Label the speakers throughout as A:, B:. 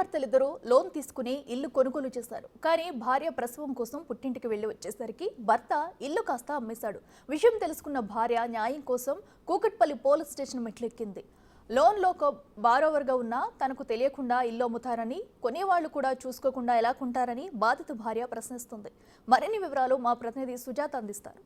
A: భార్యాభర్తలిద్దరూ లోన్ తీసుకుని ఇల్లు కొనుగోలు చేశారు. కానీ భార్య ప్రసవం కోసం పుట్టింటికి వెళ్లి వచ్చేసరికి భర్త ఇల్లు కాస్త అమ్మేశాడు. విషయం తెలుసుకున్న భార్య న్యాయం కోసం కూకట్పల్లి పోలీస్ స్టేషన్ మెట్లెక్కింది. లోన్లో బారోవర్గా ఉన్నా తనకు తెలియకుండా ఇల్లు అమ్ముతారని, కొనేవాళ్లు కూడా చూసుకోకుండా ఎలా కొంటారని బాధిత భార్య ప్రశ్నిస్తుంది. మరిన్ని వివరాలు మా ప్రతినిధి సుజాత అందిస్తారు.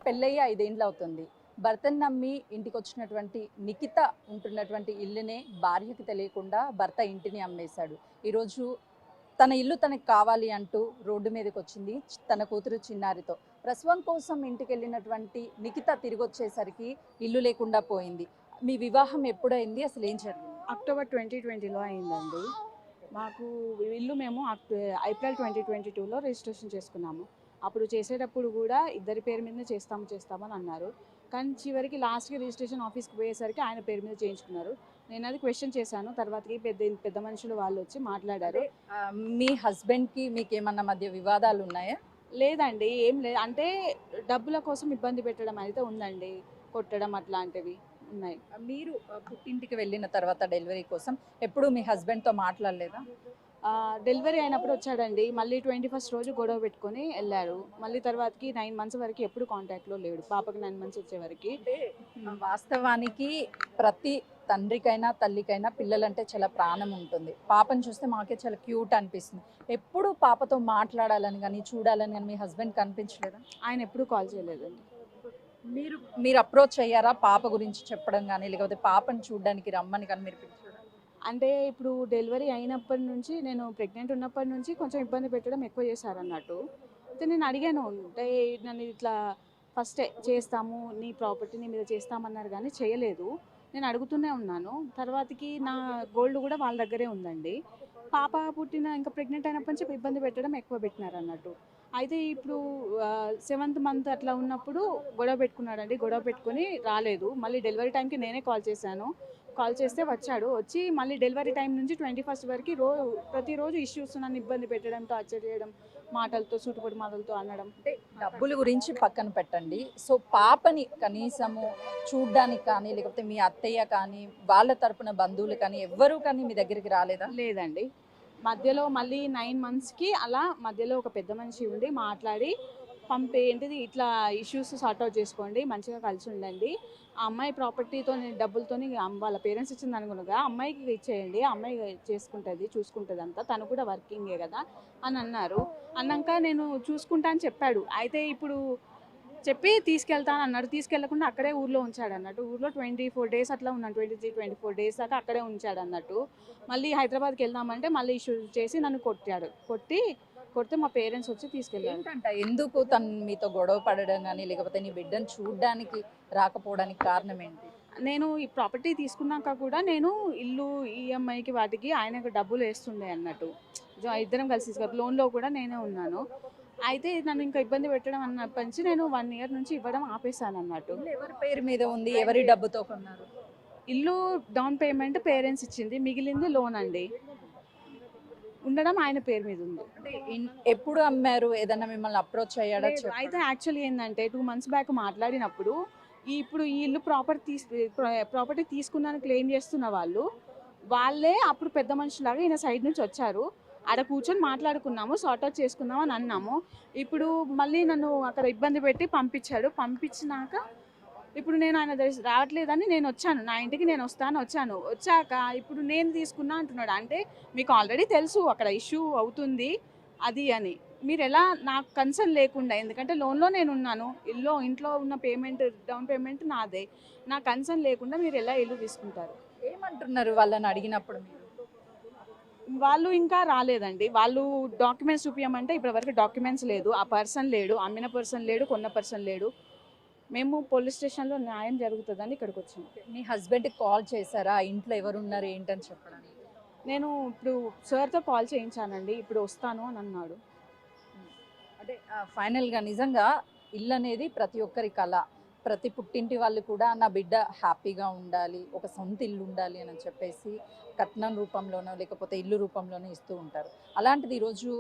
B: పెళ్ళయ్యి 5 ఏళ్ళు అవుతుంది. భర్తను నమ్మి ఇంటికి వచ్చినటువంటి నిఖిత ఉంటున్నటువంటి ఇల్లునే భార్యకి తెలియకుండా భర్త ఇంటిని అమ్మేశాడు. ఈరోజు తన ఇల్లు తనకు కావాలి అంటూ రోడ్డు మీదకి వచ్చింది తన కూతురు చిన్నారితో. ప్రసవం కోసం ఇంటికి వెళ్ళినటువంటి నిఖిత తిరిగి వచ్చేసరికి ఇల్లు లేకుండా పోయింది. మీ వివాహం ఎప్పుడైంది, అసలు ఏం జరిగింది?
C: అక్టోబర్ 2020లో అయిందండి. మాకు ఇల్లు మేము ఏప్రిల్ 2022లో రిజిస్ట్రేషన్ చేసుకున్నాము. అప్పుడు చేసేటప్పుడు కూడా ఇద్దరి పేరు మీదనే చేస్తామని అన్నారు. కానీ చివరికి లాస్ట్కి రిజిస్ట్రేషన్ ఆఫీస్కి పోయేసరికి ఆయన పేరు మీద చేయించుకున్నారు. నేను అది క్వశ్చన్ చేశాను. తర్వాతకి పెద్ద మనుషులు వాళ్ళు వచ్చి మాట్లాడారు.
B: మీ హస్బెండ్కి మీకు ఏమన్నా మధ్య వివాదాలు ఉన్నాయా?
C: లేదండి, ఏం లేదు. అంటే డబ్బుల కోసం ఇబ్బంది పెట్టడం అయితే ఉందండి, కొట్టడం అట్లాంటివి ఉన్నాయి.
B: మీరు పుట్టింటికి వెళ్ళిన తర్వాత డెలివరీ కోసం ఎప్పుడు మీ హస్బెండ్తో మాట్లాడలేదా?
C: డెలివరీ అయినప్పుడు వచ్చాడండి. మళ్ళీ 21st రోజు గొడవ పెట్టుకొని వెళ్ళాడు. మళ్ళీ తర్వాతకి 9 months వరకు ఎప్పుడు కాంటాక్ట్లో లేడు. పాపకి 9 months వచ్చే వరకు.
B: వాస్తవానికి ప్రతి తండ్రికైనా తల్లికైనా పిల్లలంటే చాలా ప్రాణం ఉంటుంది. పాపను చూస్తే మాకే చాలా క్యూట్ అనిపిస్తుంది. ఎప్పుడు పాపతో మాట్లాడాలని కానీ చూడాలని కానీ మీ హస్బెండ్ కనిపించలేదా?
C: ఆయన ఎప్పుడు కాల్ చేయలేదండి.
B: మీరు అప్రోచ్ అయ్యారా పాప గురించి చెప్పడం కానీ, లేకపోతే పాపను చూడడానికి రమ్మని కానీ మీరు పిలిచారా?
C: అంటే ఇప్పుడు డెలివరీ అయినప్పటి నుంచి, నేను ప్రెగ్నెంట్ ఉన్నప్పటి నుంచి కొంచెం ఇబ్బంది పెట్టడం ఎక్కువ చేశారన్నట్టు. అయితే నేను అడిగాను, అంటే నన్ను ఇట్లా ఫస్ట్ చేస్తాము, నీ ప్రాపర్టీ నీ మీద చేస్తామన్నారు కానీ చేయలేదు. నేను అడుగుతూనే ఉన్నాను. తర్వాతకి నా గోల్డ్ కూడా వాళ్ళ దగ్గరే ఉందండి. పాప పుట్టిన ఇంకా ప్రెగ్నెంట్ అయినప్పటి నుంచి ఇబ్బంది పెట్టడం ఎక్కువ పెట్టినారు అన్నట్టు. అయితే ఇప్పుడు 7th month అట్లా ఉన్నప్పుడు గొడవ పెట్టుకున్నాడండి. గొడవ పెట్టుకొని రాలేదు. మళ్ళీ డెలివరీ టైంకి నేనే కాల్ చేశాను. కాల్ చేస్తే వచ్చాడు. వచ్చి మళ్ళీ డెలివరీ టైం నుంచి 21st వరకు ప్రతిరోజు ఇష్యూస్ నన్ను ఇబ్బంది పెట్టడం, టార్చర్ చేయడం, మాటలతో సూటుపడి మాటలతో అనడం.
B: అంటే డబ్బుల గురించి పక్కన పెట్టండి. సో పాపని కనీసము చూడ్డానికి కానీ, లేకపోతే మీ అత్తయ్య కానీ, వాళ్ళ తరపున బంధువులు కానీ ఎవ్వరూ కానీ మీ దగ్గరికి రాలేదా?
C: లేదండి. మధ్యలో మళ్ళీ 9 monthsకి అలా మధ్యలో ఒక పెద్ద మనిషి ఉండి మాట్లాడి ఏంటిది ఇట్లా ఇష్యూస్ సార్ట్అవుట్ చేసుకోండి, మంచిగా కలిసి ఉండండి, ఆ అమ్మాయి ప్రాపర్టీతో డబ్బులతో వాళ్ళ పేరెంట్స్ ఇచ్చింది అనుకున్నగా అమ్మాయికి ఇచ్చేయండి, అమ్మాయి చేసుకుంటుంది చూసుకుంటుంది అంతా, తను కూడా వర్కింగే కదా అని అన్నారు. అన్నాక నేను చూసుకుంటా అని చెప్పాడు. అయితే ఇప్పుడు చెప్పి తీసుకెళ్తాను అన్నాడు. తీసుకెళ్లకుండా అక్కడే ఊర్లో ఉంచాడు అన్నట్టు. ఊర్లో 24 days అట్లా ఉన్నాను. 23-24 days దాకా అక్కడే ఉంచాడు అన్నట్టు. మళ్ళీ హైదరాబాద్కి వెళ్దామంటే మళ్ళీ ఇష్యూ చేసి నన్ను కొడితే మా పేరెంట్స్ వచ్చి తీసుకెళ్ళారు.
B: ఎందుకు తను మీతో గొడవ పడడం కానీ, లేకపోతే నీ బిడ్డను చూడడానికి రాకపోవడానికి కారణం ఏంటి?
C: నేను ఈ ప్రాపర్టీ తీసుకున్నాక కూడా నేను ఇల్లు ఈఎంఐకి వాటికి ఆయనకు డబ్బులు వేస్తుండే అన్నట్టు. ఇద్దరం కలిసి లోన్లో కూడా నేనే ఉన్నాను. అయితే నన్ను ఇంకా ఇబ్బంది పెట్టడం అన్నప్పటి నుంచి నేను 1 year నుంచి ఇవ్వడం ఆపేశాను అన్నట్టు.
B: ఎవరి పేరు మీద ఉంది, ఎవరి డబ్బుతో కొన్నారు?
C: ఇల్లు డౌన్ పేమెంట్ పేరెంట్స్ ఇచ్చింది, మిగిలింది లోన్ అండి. ఉండడం ఆయన పేరు మీద ఉంది.
B: అంటే ఎప్పుడు అమ్మారు? ఏదన్నా మిమ్మల్ని అప్రోచ్ అయ్యాడా?
C: అయితే యాక్చువల్లీ ఏంటంటే 2 months బ్యాక్ మాట్లాడినప్పుడు ఇప్పుడు ఈ ఇల్లు ప్రాపర్టీ తీసుకున్నాను క్లెయిమ్ చేస్తున్న వాళ్ళే అప్పుడు పెద్ద మనుషులాగా ఈయన సైడ్ నుంచి వచ్చారు. ఆడ కూర్చొని మాట్లాడుకున్నాము, సార్ట్అవుట్ చేసుకుందాం అని అన్నాము. ఇప్పుడు మళ్ళీ నన్ను అక్కడ ఇబ్బంది పెట్టి పంపించాడు. పంపించినాక ఇప్పుడు నేను ఆయన రావట్లేదని నేను వచ్చాను, నా ఇంటికి నేను వచ్చాను. వచ్చాక ఇప్పుడు నేను తీసుకున్నా అంటున్నాడు. అంటే మీకు ఆల్రెడీ తెలుసు అక్కడ ఇష్యూ అవుతుంది అది అని, మీరు ఎలా నాకు కన్సర్న్ లేకుండా, ఎందుకంటే లోన్లో నేను ఉన్నాను, ఇంట్లో ఉన్న డౌన్ పేమెంట్ నాదే, నా కన్సర్న్ లేకుండా మీరు ఎలా ఇల్లు తీసుకుంటారు?
B: ఏమంటున్నారు వాళ్ళని అడిగినప్పుడు?
C: వాళ్ళు ఇంకా రాలేదండి. వాళ్ళు డాక్యుమెంట్స్ చూపించమంటే ఇప్పటివరకు డాక్యుమెంట్స్ లేదు, ఆ పర్సన్ లేడు, అమ్మిన పర్సన్ లేడు, కొన్న పర్సన్ లేడు. మేము పోలీస్ స్టేషన్లో న్యాయం జరుగుతుందని ఇక్కడికి వచ్చాము.
B: మీ హస్బెండ్కి కాల్ చేశారా ఇంట్లో ఎవరున్నారు ఏంటని చెప్పడానికి?
C: నేను ఇప్పుడు సార్తో కాల్ చేయించానండి, ఇప్పుడు వస్తాను అని అన్నాడు.
B: అంటే ఫైనల్గా నిజంగా ఇల్లు అనేది ప్రతి ఒక్కరి కళ. ప్రతి పుట్టింటి వాళ్ళు కూడా నా బిడ్డ హ్యాపీగా ఉండాలి, ఒక సొంత ఇల్లు ఉండాలి అని చెప్పేసి కట్నం రూపంలోనో లేకపోతే ఇల్లు రూపంలోనో ఇస్తూ ఉంటారు. అలాంటిది ఈరోజు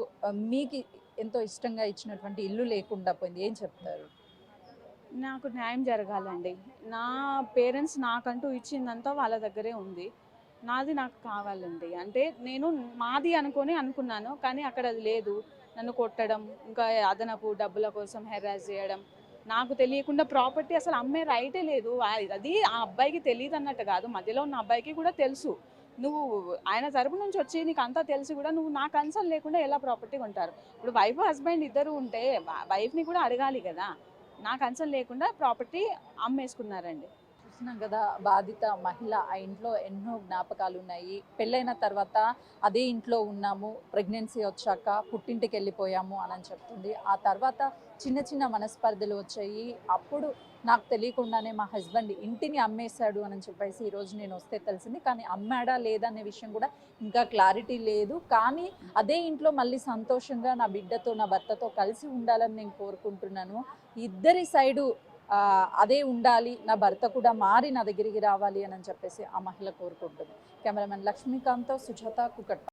B: మీకు ఎంతో ఇష్టంగా ఇచ్చినటువంటి ఇల్లు లేకుండా పోయింది, ఏం చెప్తారు?
C: నాకు న్యాయం జరగాలండి. నా పేరెంట్స్ నాకంటూ ఇచ్చిందంతా వాళ్ళ దగ్గరే ఉంది. నాది నాకు కావాలండి. అంటే నేను మాది అనుకొని అనుకున్నాను. కానీ అక్కడ అది లేదు. నన్ను కొట్టడం, ఇంకా అదనపు డబ్బుల కోసం హెరాస్ చేయడం. నాకు తెలియకుండా ప్రాపర్టీ అసలు అమ్మే రైటే లేదు. అది ఆ అబ్బాయికి తెలీదన్నట్టు కాదు. మధ్యలో ఉన్న అబ్బాయికి కూడా తెలుసు. నువ్వు ఆయన తరపు నుంచి వచ్చి నీకంతా తెలిసి కూడా నువ్వు నా కన్సర్న్ లేకుండా ఎలా ప్రాపర్టీ కొంటారు? ఇప్పుడు వైఫ్, హస్బెండ్ ఇద్దరు ఉంటే వైఫ్‌ని కూడా అడగాలి కదా! నా కన్సర్న్ లేకుండా ప్రాపర్టీ అమ్మేసుకున్నారండి.
B: చూస్తున్నాం కదా, బాధిత మహిళ ఆ ఇంట్లో ఎన్నో జ్ఞాపకాలు ఉన్నాయి. పెళ్ళైన తర్వాత అదే ఇంట్లో ఉన్నాము, ప్రెగ్నెన్సీ వచ్చాక పుట్టింటికి వెళ్ళిపోయాము అని చెప్తుంది. ఆ తర్వాత చిన్న చిన్న మనస్పర్ధలు వచ్చాయి. అప్పుడు నాకు తెలియకుండానే మా హస్బెండ్ ఇంటిని అమ్మేశాడు అని చెప్పేసి ఈరోజు నేను వస్తే తెలిసింది. కానీ అమ్మాడా లేదా అనే విషయం కూడా ఇంకా క్లారిటీ లేదు. కానీ అదే ఇంట్లో మళ్ళీ సంతోషంగా నా బిడ్డతో నా భర్తతో కలిసి ఉండాలని నేను కోరుకుంటున్నాను. ఇద్దరి సైడు అదే ఉండాలి, నా భర్త కూడా మారి నా దగ్గరికి రావాలి అని చెప్పేసి ఆ మహిళ కోరుకుంటుంది. కెమెరామెన్ లక్ష్మీకాంత్తో సుజాత, కుకట్పల్లి.